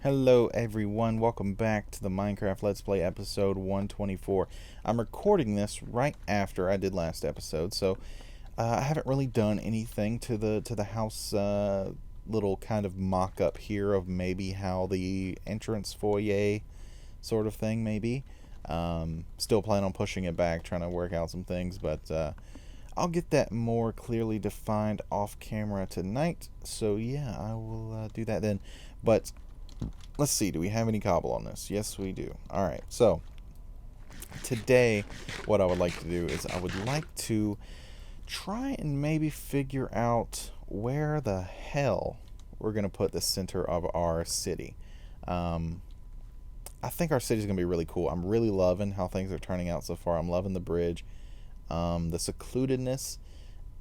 Hello everyone, welcome back to the Minecraft Let's Play episode 124. I'm recording this right after I did last episode, so I haven't really done anything to the house little kind of mock-up here of maybe how the entrance foyer sort of thing maybe. Still plan on pushing it back, trying to work out some things, but I'll get that more clearly defined off camera tonight, so yeah, I will do that then. But let's see, do we have any cobble on this? Yes, we do. Alright, so today what I would like to do is I would like to try and maybe figure out where the hell we're going to put the center of our city. I think our city's going to be really cool. I'm really loving how things are turning out so far. I'm loving the bridge, the secludedness,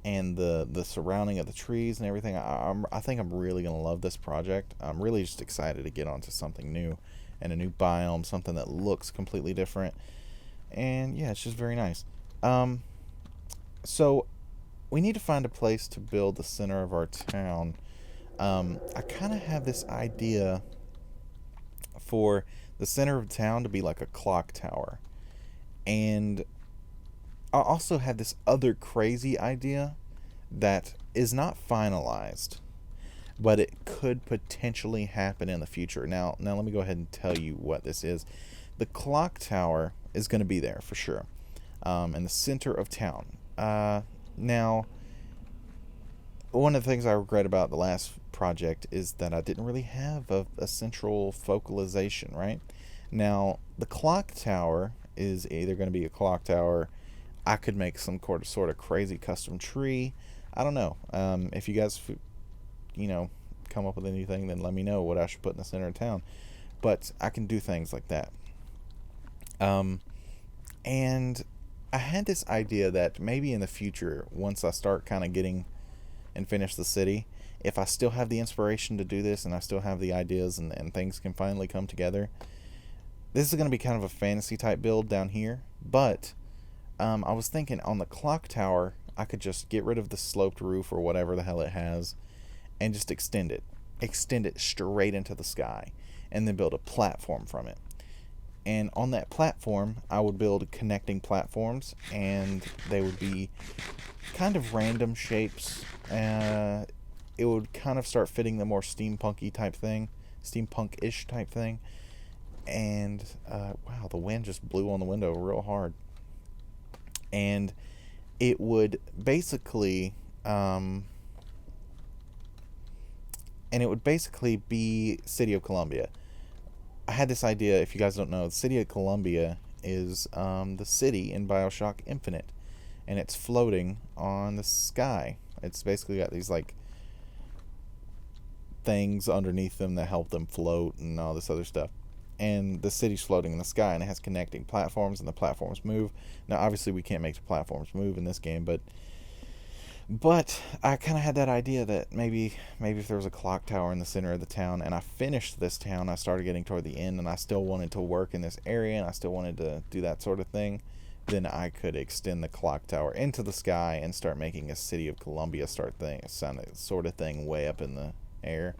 and the surrounding of the trees and everything. I think I'm really going to love this project. I'm really just excited to get onto something new and a new biome, something that looks completely different. And yeah, it's just very nice. So we need to find a place to build the center of our town. I kind of have this idea for the center of town to be like a clock tower. And I also have this other crazy idea that is not finalized, but it could potentially happen in the future. Now let me go ahead and tell you what this is. The clock tower is going to be there for sure, in the center of town. Now, one of the things I regret about the last project is that I didn't really have a central focalization, right? Now, the clock tower is either going to be a clock tower. I could make some sort of crazy custom tree. I don't know. If you guys, come up with anything, then let me know what I should put in the center of town. But I can do things like that. And I had this idea that maybe in the future, once I start kind of getting and finish the city, if I still have the inspiration to do this and I still have the ideas and things can finally come together, this is going to be kind of a fantasy type build down here. But I was thinking on the clock tower, I could just get rid of the sloped roof or whatever the hell it has and just extend it. Extend it straight into the sky and then build a platform from it. And on that platform, I would build connecting platforms, and they would be kind of random shapes. It would kind of start fitting the more steampunky type thing, steampunk-ish type thing. And wow, the wind just blew on the window real hard. And it would basically be City of Columbia. I had this idea. If you guys don't know, the City of Columbia is the city in BioShock Infinite, and it's floating on the sky. It's basically got these like things underneath them that help them float and all this other stuff. And the city's floating in the sky, and it has connecting platforms, and the platforms move. Now, obviously, we can't make the platforms move in this game, but I kind of had that idea that maybe if there was a clock tower in the center of the town, and I finished this town, I started getting toward the end, and I still wanted to work in this area, and I still wanted to do that sort of thing, then I could extend the clock tower into the sky and start making a City of Columbia sort of thing way up in the air.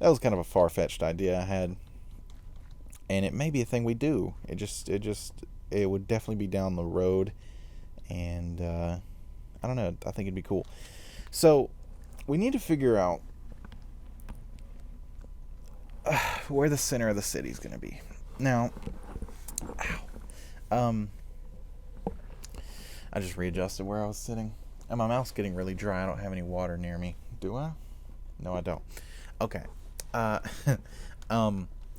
That was kind of a far-fetched idea I had. And it may be a thing we do. It would definitely be down the road, and I don't know. I think it'd be cool. So we need to figure out where the center of the city is going to be. Now, I just readjusted where I was sitting, and my mouth's getting really dry. I don't have any water near me. Do I? No, I don't. Okay.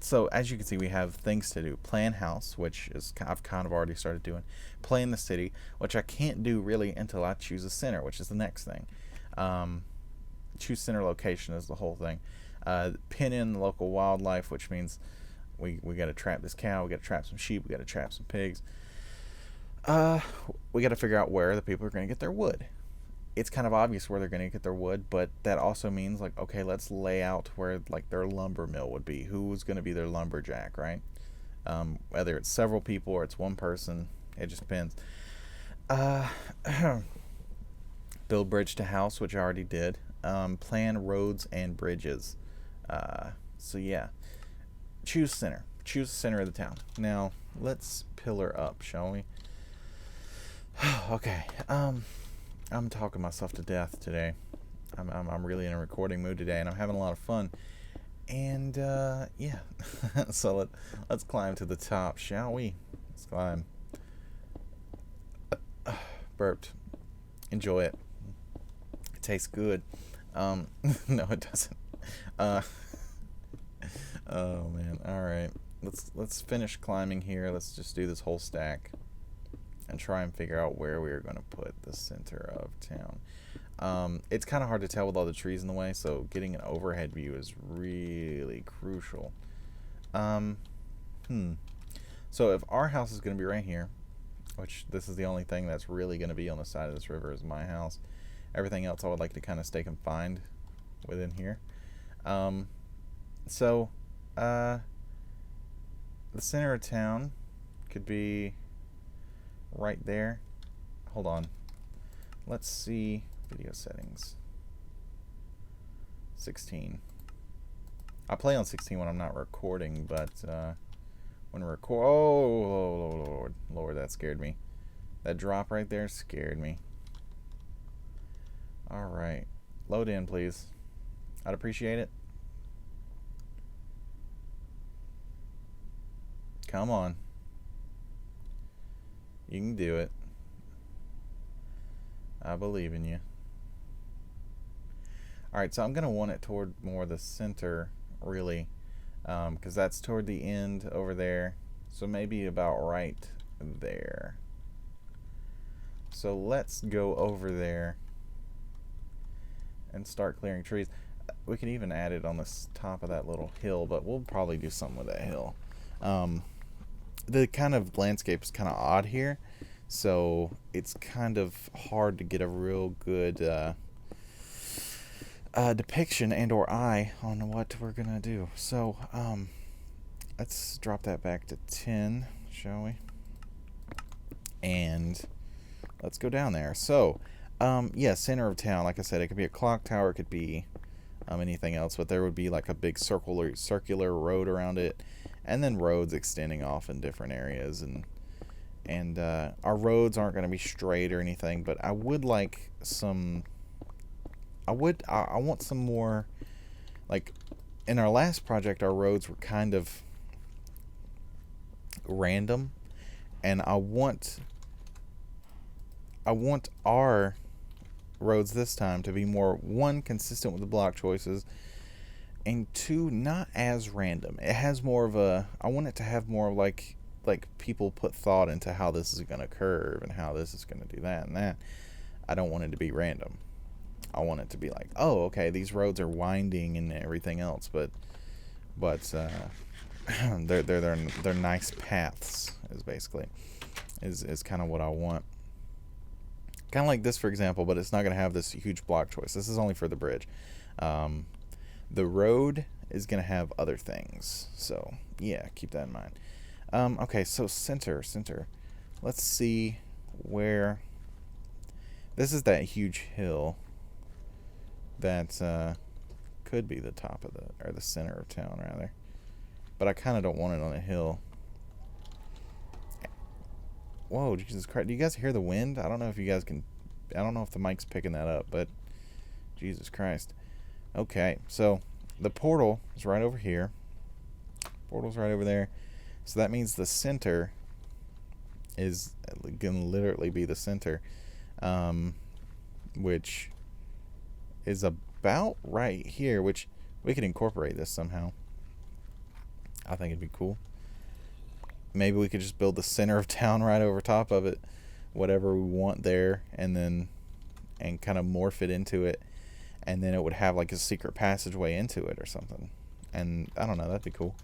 So as you can see, we have things to do. Plan house, which is I've kind of already started doing. Plan the city, which I can't do really until I choose a center, which is the next thing. Choose center location is the whole thing. Pin in the local wildlife, which means we got to trap this cow, we got to trap some sheep, we got to trap some pigs. We got to figure out where the people are going to get their wood. It's kind of obvious where they're going to get their wood, but that also means, like, okay, let's lay out where, like, their lumber mill would be. Who's going to be their lumberjack, right? Whether it's several people or it's one person, it just depends. Build bridge to house, which I already did. Plan roads and bridges. So yeah, choose center. Choose the center of the town. Now, let's pillar up, shall we? Okay. I'm talking myself to death today. I'm really in a recording mood today, and I'm having a lot of fun. And yeah, so let's climb to the top, shall we? Let's climb. Burped. Enjoy it. It tastes good. No, it doesn't. Oh man. All right. Let's finish climbing here. Let's just do this whole stack and try and figure out where we're going to put the center of town. It's kind of hard to tell with all the trees in the way, so getting an overhead view is really crucial. So if our house is going to be right here, which this is the only thing that's really going to be on the side of this river is my house. Everything else I would like to kind of stay confined within here. So the center of town could be right there. Hold on. Let's see video settings. 16. I play on 16 when I'm not recording, but when I record, oh Lord, that scared me. That drop right there scared me. All right, load in, please. I'd appreciate it. Come on. You can do it. I believe in you. Alright, so I'm going to want it toward more the center, really, because that's toward the end over there. So maybe about right there. So let's go over there and start clearing trees. We could even add it on the top of that little hill, but we'll probably do something with that hill. The kind of landscape is kind of odd here, so it's kind of hard to get a real good depiction and or eye on what we're gonna do. So let's drop that back to 10, shall we? And let's go down there. So yeah, center of town, like I said, it could be a clock tower, it could be anything else, but there would be like a big circular road around it, and then roads extending off in different areas, and our roads aren't going to be straight or anything, but I would like some. I want some more. Like in our last project, our roads were kind of random, and I want our roads this time to be more, one, consistent with the block choices, and two, not as random. It has more of a, I want it to have more like people put thought into how this is going to curve and how this is going to do that and that. I don't want it to be random. I want it to be like, oh, okay, these roads are winding and everything else, but they're nice paths is basically is kind of what I want. Kind of like this, for example, but it's not going to have this huge block choice. This is only for the bridge. The road is going to have other things. So, yeah, keep that in mind. Okay, so center. Let's see where... This is that huge hill that could be the top of or the center of town, rather. But I kind of don't want it on a hill. Whoa, Jesus Christ. Do you guys hear the wind? I don't know if you guys can... I don't know if the mic's picking that up, but... Jesus Christ. Okay, so the portal is right over here. Portal's right over there. So that means the center is going to literally be the center. Which is about right here, which we could incorporate this somehow. I think it'd be cool. Maybe we could just build the center of town right over top of it, whatever we want there, and kind of morph it into it, and then it would have like a secret passageway into it or something. And I don't know, that'd be cool.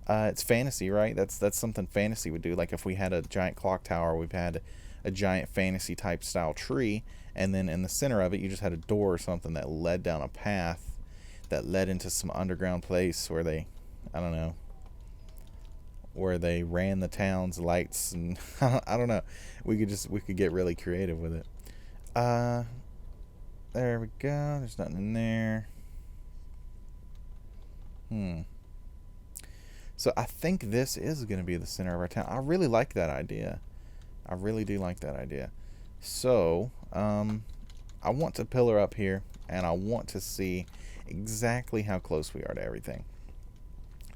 It's fantasy, right? That's something fantasy would do. Like if we had a giant clock tower, we've had a giant fantasy type style tree, and then in the center of it you just had a door or something that led down a path that led into some underground place where they, I don't know, where they ran the town's lights, and I don't know. We could get really creative with it. There we go. There's nothing in there. So I think this is going to be the center of our town. I really like that idea. I really do like that idea. So, I want to pillar up here, and I want to see exactly how close we are to everything.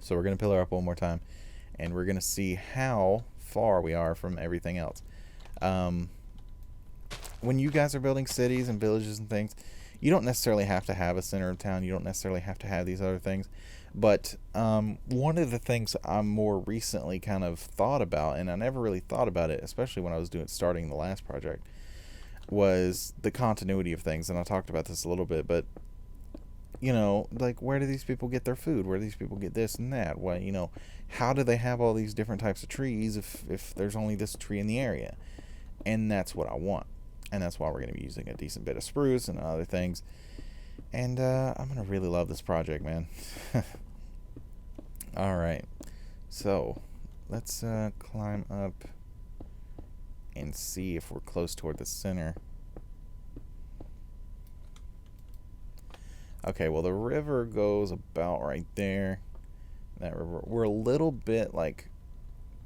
So we're going to pillar up one more time, and we're going to see how far we are from everything else. When you guys are building cities and villages and things, you don't necessarily have to have a center of town. You don't necessarily have to have these other things. But one of the things I more recently kind of thought about, and I never really thought about it, especially when I was starting the last project, was the continuity of things. And I talked about this a little bit, but like, where do these people get their food? Where do these people get this and that? Well, how do they have all these different types of trees if there's only this tree in the area? And that's what I want. And that's why we're going to be using a decent bit of spruce and other things. And I'm going to really love this project, man. All right. So let's climb up and see if we're close toward the center. Okay, well, the river goes about right there. That river. We're a little bit like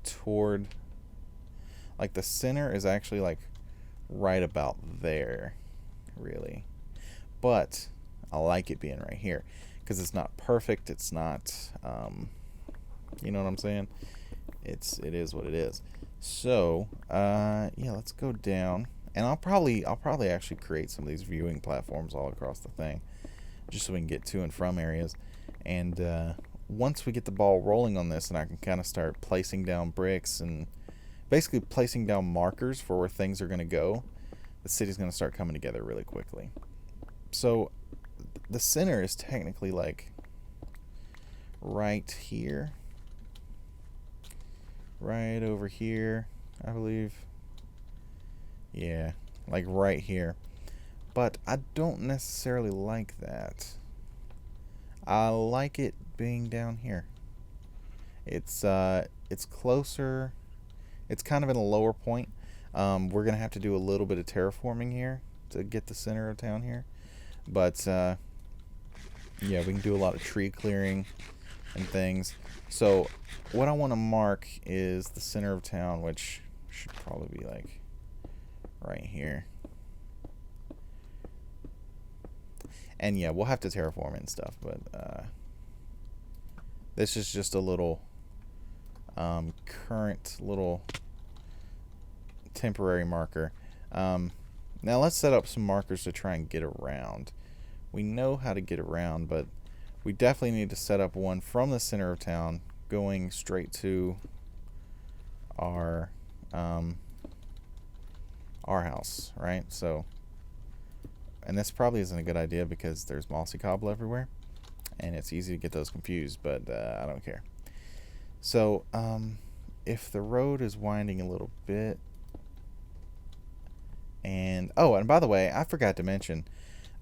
toward, like, the center is actually like right about there, really. But I like it being right here because it's not perfect. It's not, you know what I'm saying? It is what it is. So, yeah, let's go down, and I'll probably actually create some of these viewing platforms all across the thing, just so we can get to and from areas. And once we get the ball rolling on this, and I can kind of start placing down bricks and basically placing down markers for where things are going to go, the city's going to start coming together really quickly. So the center is technically like right here, right over here, I believe. Yeah, like right here. But I don't necessarily like that. I like it being down here. It's closer. It's kind of in a lower point. We're gonna have to do a little bit of terraforming here to get the center of town here. But yeah, we can do a lot of tree clearing and things. So what I want to mark is the center of town, which should probably be like right here. And yeah, we'll have to terraform and stuff, but this is just a little current little temporary marker. Now let's set up some markers to try and get around. We know how to get around, but we definitely need to set up one from the center of town going straight to our house, right? So, and this probably isn't a good idea because there's mossy cobble everywhere, and it's easy to get those confused, but I don't care. So, if the road is winding a little bit, and by the way, I forgot to mention,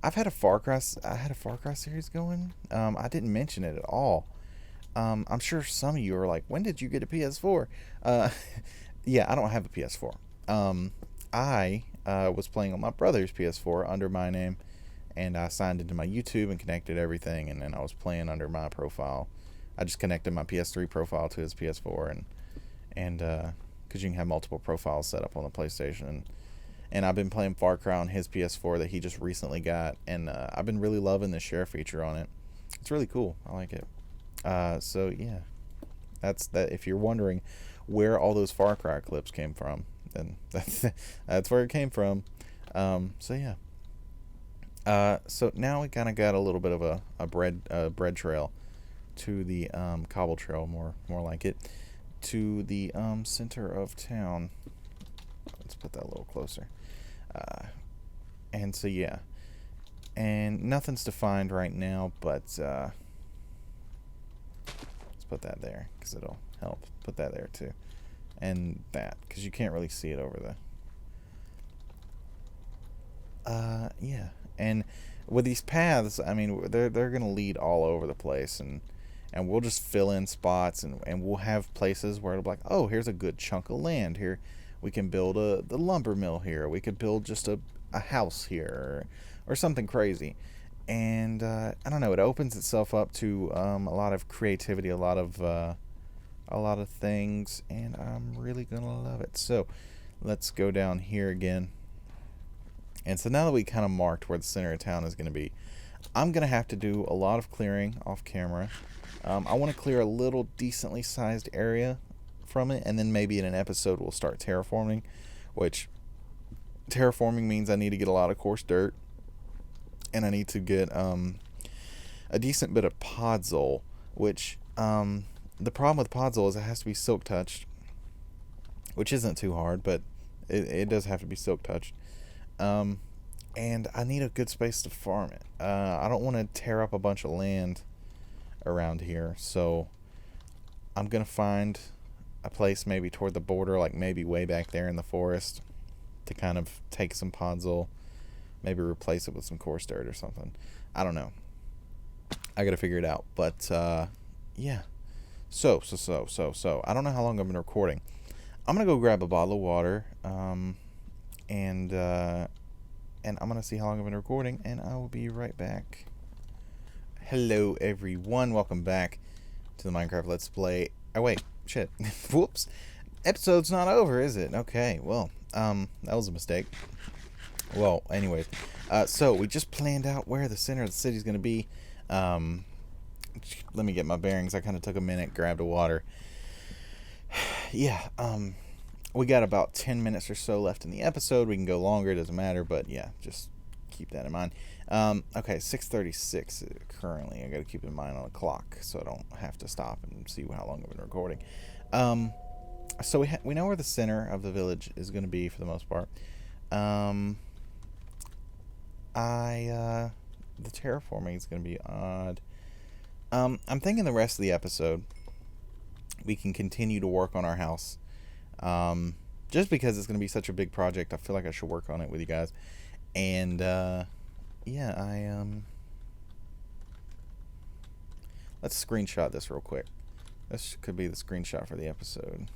I had a Far Cry series going. I didn't mention it at all. I'm sure some of you are like, when did you get a PS4? Yeah, I don't have a PS4. I was playing on my brother's PS4 under my name, and I signed into my YouTube and connected everything, and then I was playing under my profile. I just connected my PS3 profile to his PS4, and because you can have multiple profiles set up on the PlayStation, and I've been playing Far Cry on his PS4 that he just recently got, and I've been really loving the share feature on it. It's really cool. I like it. So yeah, that's that. If you're wondering where all those Far Cry clips came from, then that's where it came from. So yeah. So now we kind of got a little bit of a bread trail to the cobble trail, more like it, to the center of town. Let's put that a little closer. And so yeah, and nothing's defined right now, but let's put that there because it'll help. Put that there too, and that because you can't really see it over the. Yeah, and with these paths, I mean, they're gonna lead all over the place, and we'll just fill in spots, and we'll have places where it'll be like, oh, here's a good chunk of land here. We can build the lumber mill here. We could build just a house here, or something crazy. And I don't know. It opens itself up to a lot of creativity, a lot of a lot of things, and I'm really gonna love it. So let's go down here again. And so now that we kind of marked where the center of town is going to be, I'm going to have to do a lot of clearing off camera. I want to clear a little decently sized area from it, and then maybe in an episode we'll start terraforming, which terraforming means I need to get a lot of coarse dirt, and I need to get a decent bit of podzol, which the problem with podzol is it has to be silk touched, which isn't too hard, but it does have to be silk touched. And I need a good space to farm it. I don't want to tear up a bunch of land around here, so I'm going to find a place maybe toward the border, like maybe way back there in the forest, to kind of take some podzol, maybe replace it with some coarse dirt or something. I don't know. I got to figure it out, but yeah. So, I don't know how long I've been recording. I'm going to go grab a bottle of water, and I'm going to see how long I've been recording, and I will be right back. Hello, everyone. Welcome back to the Minecraft Let's Play. Oh, wait. Shit. Whoops. Episode's not over, is it? Okay, well, that was a mistake. Well, anyways. So, we just planned out where the center of the city is going to be. Let me get my bearings. I kind of took a minute, grabbed a water. Yeah, we got about 10 minutes or so left in the episode. We can go longer, it doesn't matter, but yeah, just keep that in mind. Okay, 6:36 currently. I got to keep in mind on the clock so I don't have to stop and see how long I've been recording. So we know where the center of the village is going to be for the most part. The terraforming is going to be odd. I'm thinking the rest of the episode we can continue to work on our house. Just because it's going to be such a big project, I feel like I should work on it with you guys. And, yeah, let's screenshot this real quick. This could be the screenshot for the episode.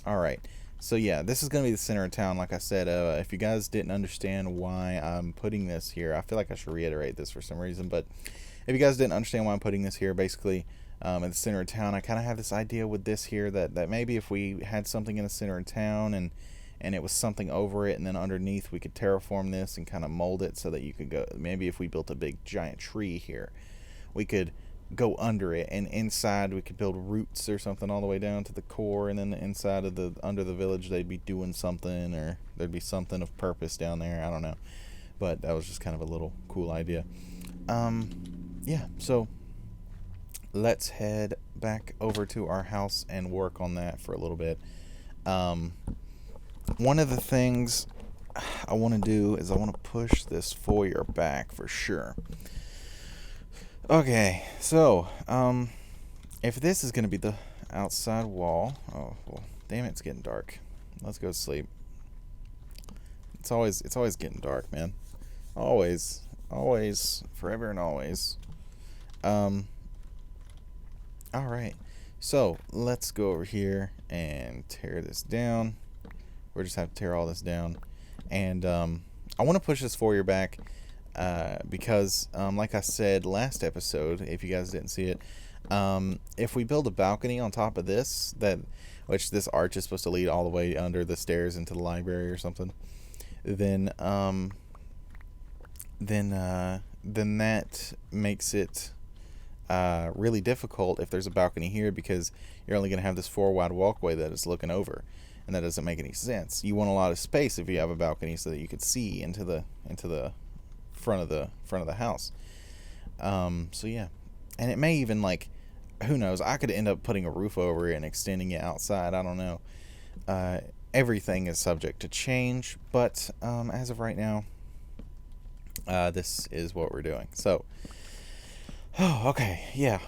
Alright, so yeah, this is going to be the center of town, like I said. If you guys didn't understand why I'm putting this here, I feel like I should reiterate this for some reason, but if you guys didn't understand why I'm putting this here, basically, at the center of town, I kind of have this idea with this here that maybe if we had something in the center of town and it was something over it, and then underneath we could terraform this and kind of mold it so that you could go, maybe if we built a big giant tree here, we could go under it, and inside we could build roots or something all the way down to the core, and then the inside of under the village they'd be doing something, or there'd be something of purpose down there. I don't know, but that was just kind of a little cool idea. Yeah, so let's head back over to our house and work on that for a little bit. One of the things I want to do is I want to push this foyer back for sure. Okay, so if this is going to be the outside wall, oh well, damn it, it's getting dark. Let's go to sleep. It's always getting dark, man. Always, forever and always. Alright, so let's go over here and tear this down. We'll just have to tear all this down. And I want to push this foyer back because, like I said last episode, if you guys didn't see it, if we build a balcony on top of this, which this arch is supposed to lead all the way under the stairs into the library or something, then that makes it really difficult if there's a balcony here, because you're only going to have this 4 wide walkway that is looking over, and that doesn't make any sense. You want a lot of space if you have a balcony so that you could see into the front of the house. So yeah, and it may even, like, who knows, I could end up putting a roof over it and extending it outside. I don't know. Everything is subject to change, but as of right now, this is what we're doing. So okay, yeah,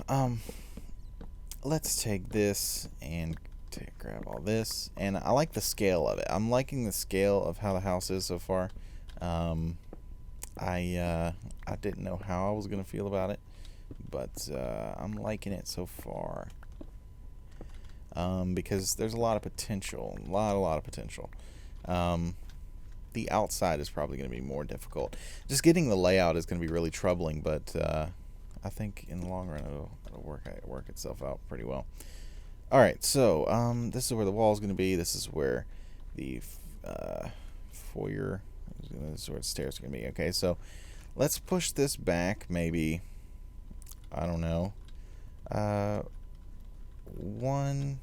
let's take this and grab all this, and I like the scale of it. I'm liking the scale of how the house is so far. I didn't know how I was gonna feel about it, but I'm liking it so far, because there's a lot of potential, a lot of potential. The outside is probably going to be more difficult. Just getting the layout is going to be really troubling, but I think in the long run it'll work itself out pretty well. All right, so this is where the wall is going to be. This is where the foyer, this is where the stairs are going to be. Okay, so let's push this back maybe, I don't know, one.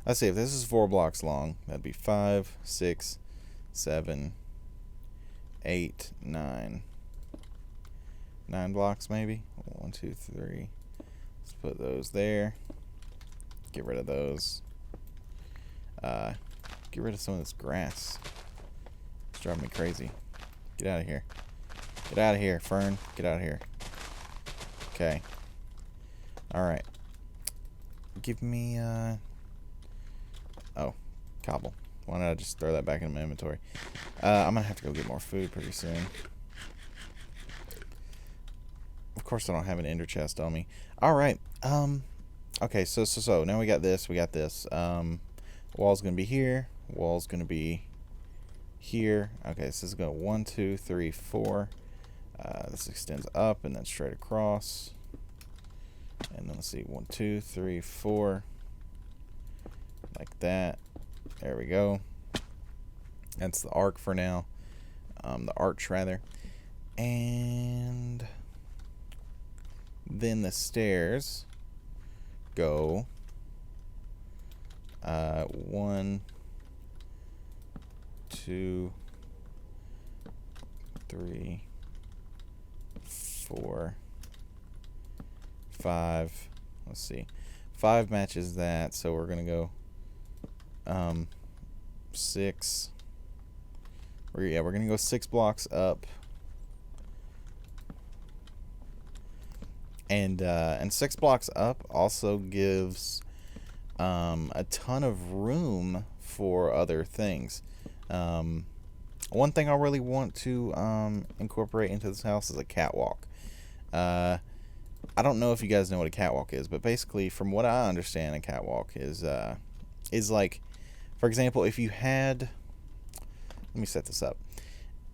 Let's see, if this is 4 blocks long, that'd be 5, 6, 7, 8, 9. 9 blocks maybe. 1, 2, 3. Let's put those there. Get rid of those. Get rid of some of this grass. It's driving me crazy. Get out of here. Get out of here, Fern. Get out of here. Okay. Alright. Give me, oh, cobble. Why don't I just throw that back in my inventory? I'm gonna have to go get more food pretty soon. Of course I don't have an ender chest on me. Alright, okay, so now we got this, wall's gonna be here, wall's gonna be here. Okay, so this is going 1, 2, 3, 4. This extends up and then straight across. And then let's see, 1, 2, 3, 4. Like that. There we go. That's the arc for now. The arch rather. And then the stairs go 1, 2, 3, 4, 5. Let's see. 5 matches that, so we're gonna go 6. We're gonna go 6 blocks up. And 6 blocks up also gives a ton of room for other things. One thing I really want to incorporate into this house is a catwalk. I don't know if you guys know what a catwalk is, but basically, from what I understand, a catwalk is like, for example, if you had, let me set this up.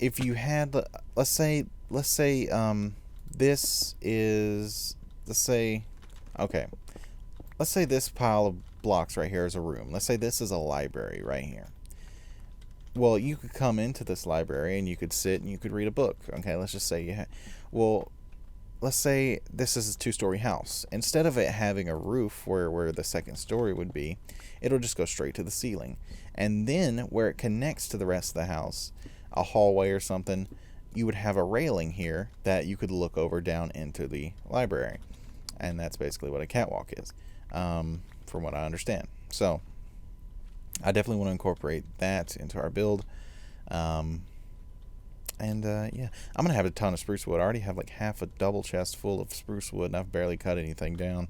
If you had, let's say this is, okay, let's say this pile of blocks right here is a room. Let's say this is a library right here. Well, you could come into this library and you could sit and you could read a book. Okay, let's just say let's say this is a 2-story house. Instead of it having a roof where the second story would be, it'll just go straight to the ceiling. And then where it connects to the rest of the house, a hallway or something, you would have a railing here that you could look over down into the library. And that's basically what a catwalk is, from what I understand. So I definitely want to incorporate that into our build. Yeah, I'm going to have a ton of spruce wood. I already have like half a double chest full of spruce wood, and I've barely cut anything down.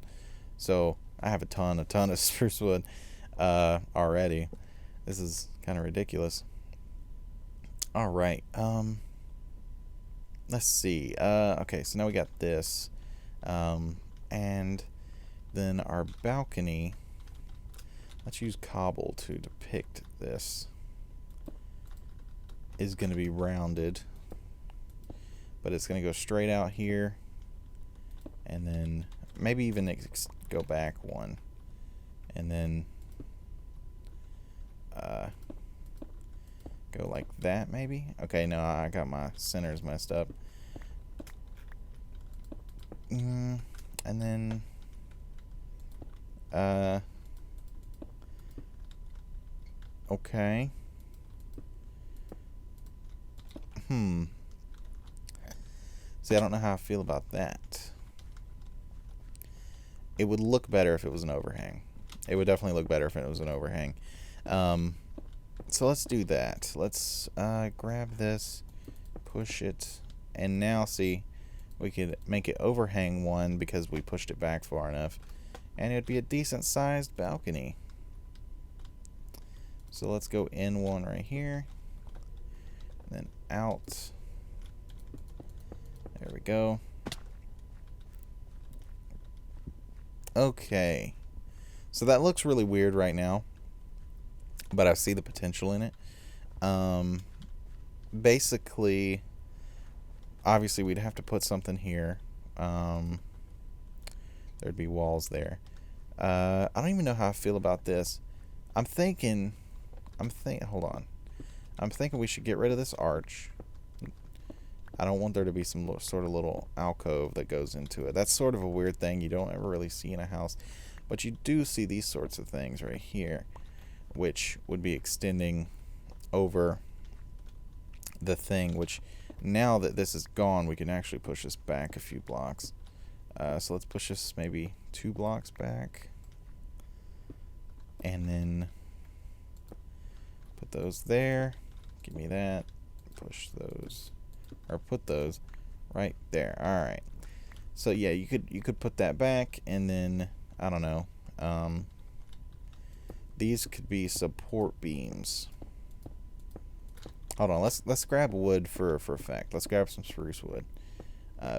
So I have a ton of spruce wood already. This is kind of ridiculous. All right. Let's see. Okay, so now we got this. And then our balcony. Let's use cobble to depict this. Is going to be rounded, but it's going to go straight out here, and then maybe even go back one, and then go like that maybe. Okay, no, I got my centers messed up. And then okay. See, I don't know how I feel about that. It would look better if it was an overhang. It would definitely look better if it was an overhang. So let's do that. Let's grab this, push it, and now see, we could make it overhang one because we pushed it back far enough, and it'd be a decent sized balcony. So let's go in one right here, and then out. There we go. Okay. So that looks really weird right now, but I see the potential in it. Basically, obviously we'd have to put something here, There'd be walls there. I don't even know how I feel about this. Hold on. I'm thinking we should get rid of this arch. I don't want there to be some sort of little alcove that goes into it. That's sort of a weird thing you don't ever really see in a house. But you do see these sorts of things right here, which would be extending over the thing, which now that this is gone, we can actually push this back a few blocks. So let's push this maybe 2 blocks back. And then put those there. Give me that. Push those. Or put those right there. Alright. So yeah, you could put that back, and then I don't know. These could be support beams. Hold on, let's grab wood for effect. Let's grab some spruce wood.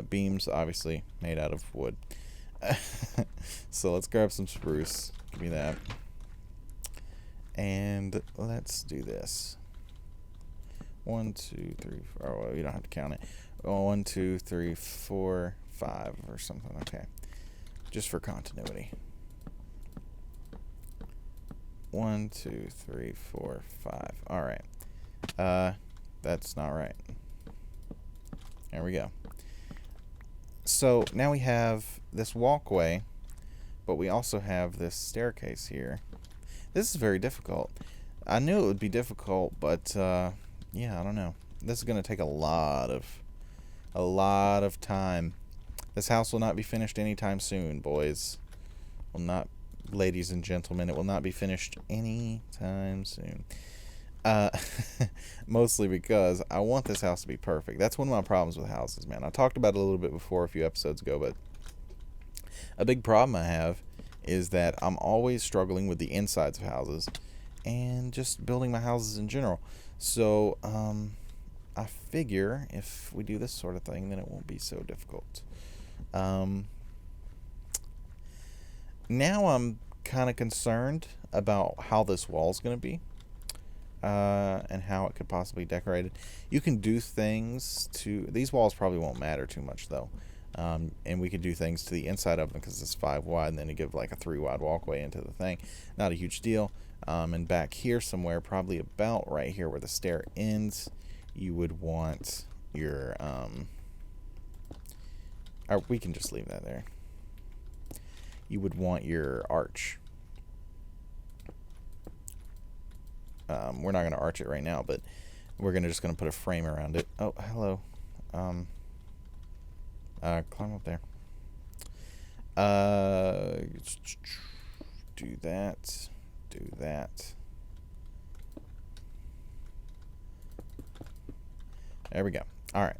Beams obviously made out of wood. So let's grab some spruce. Give me that. And let's do this. 1, 2, 3, 4. Oh, well, you don't have to count it. 1, 2, 3, 4, 5 or something. Okay. Just for continuity. 1, 2, 3, 4, 5. Alright. That's not right. There we go. So now we have this walkway, but we also have this staircase here. This is very difficult. I knew it would be difficult, but yeah, I don't know. This is going to take a lot of time. This house will not be finished anytime soon, boys. Will not, ladies and gentlemen, it will not be finished anytime soon. Mostly because I want this house to be perfect. That's one of my problems with houses, man. I talked about it a little bit before a few episodes ago, but a big problem I have is that I'm always struggling with the insides of houses and just building my houses in general. So, I figure if we do this sort of thing, then it won't be so difficult. Now I'm kind of concerned about how this wall's going to be. And how it could possibly decorate it. You can do things to... These walls probably won't matter too much, though. And we could do things to the inside of them because it's 5 wide, and then you give like a 3 wide walkway into the thing. Not a huge deal. And back here somewhere, probably about right here where the stair ends, you would want your... or we can just leave that there. You would want your arch. We're not going to arch it right now, but we're just going to put a frame around it. Oh, hello. Climb up there. Do that. Do that. There we go. All right.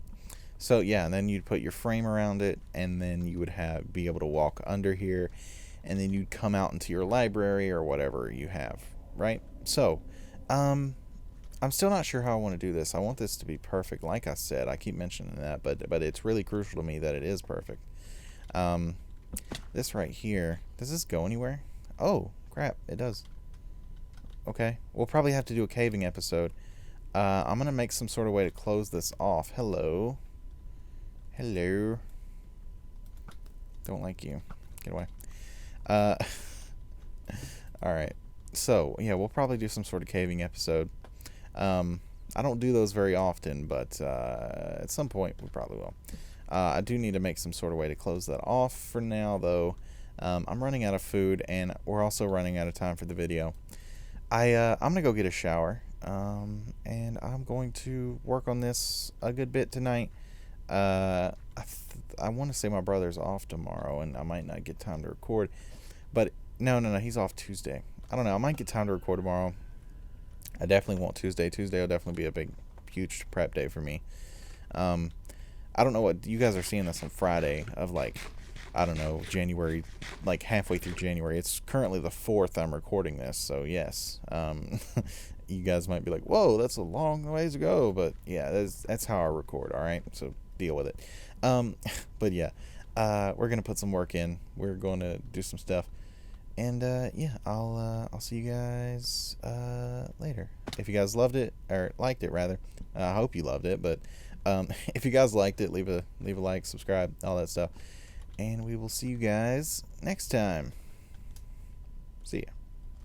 So yeah, and then you'd put your frame around it, and then you would be able to walk under here, and then you'd come out into your library or whatever you have, right? So, I'm still not sure how I want to do this. I want this to be perfect. Like I said, I keep mentioning that, but it's really crucial to me that it is perfect. This right here, does this go anywhere? Oh, crap, it does. Okay, we'll probably have to do a caving episode. I'm going to make some sort of way to close this off. Hello. Hello. Don't like you. Get away. Alright. So, yeah, we'll probably do some sort of caving episode. I don't do those very often, but at some point we probably will. I do need to make some sort of way to close that off for now, though. I'm running out of food, and we're also running out of time for the video. I'm going to go get a shower, and I'm going to work on this a good bit tonight. I want to say my brother's off tomorrow, and I might not get time to record. But no, he's off Tuesday. I don't know. I might get time to record tomorrow. I definitely want Tuesday. Tuesday will definitely be a big, huge prep day for me. I don't know what you guys are seeing this on Friday of like, I don't know, January, like halfway through January. It's currently the 4th I'm recording this, so yes. You guys might be like, whoa, that's a long ways to go, but yeah, that's how I record, all right? So deal with it. But yeah, we're gonna put some work in. We're going to do some stuff. And yeah, I'll see you guys later. If you guys loved it, or liked it rather, I hope you loved it. But If you guys liked it, leave a like, subscribe, all that stuff. And we will see you guys next time. See ya.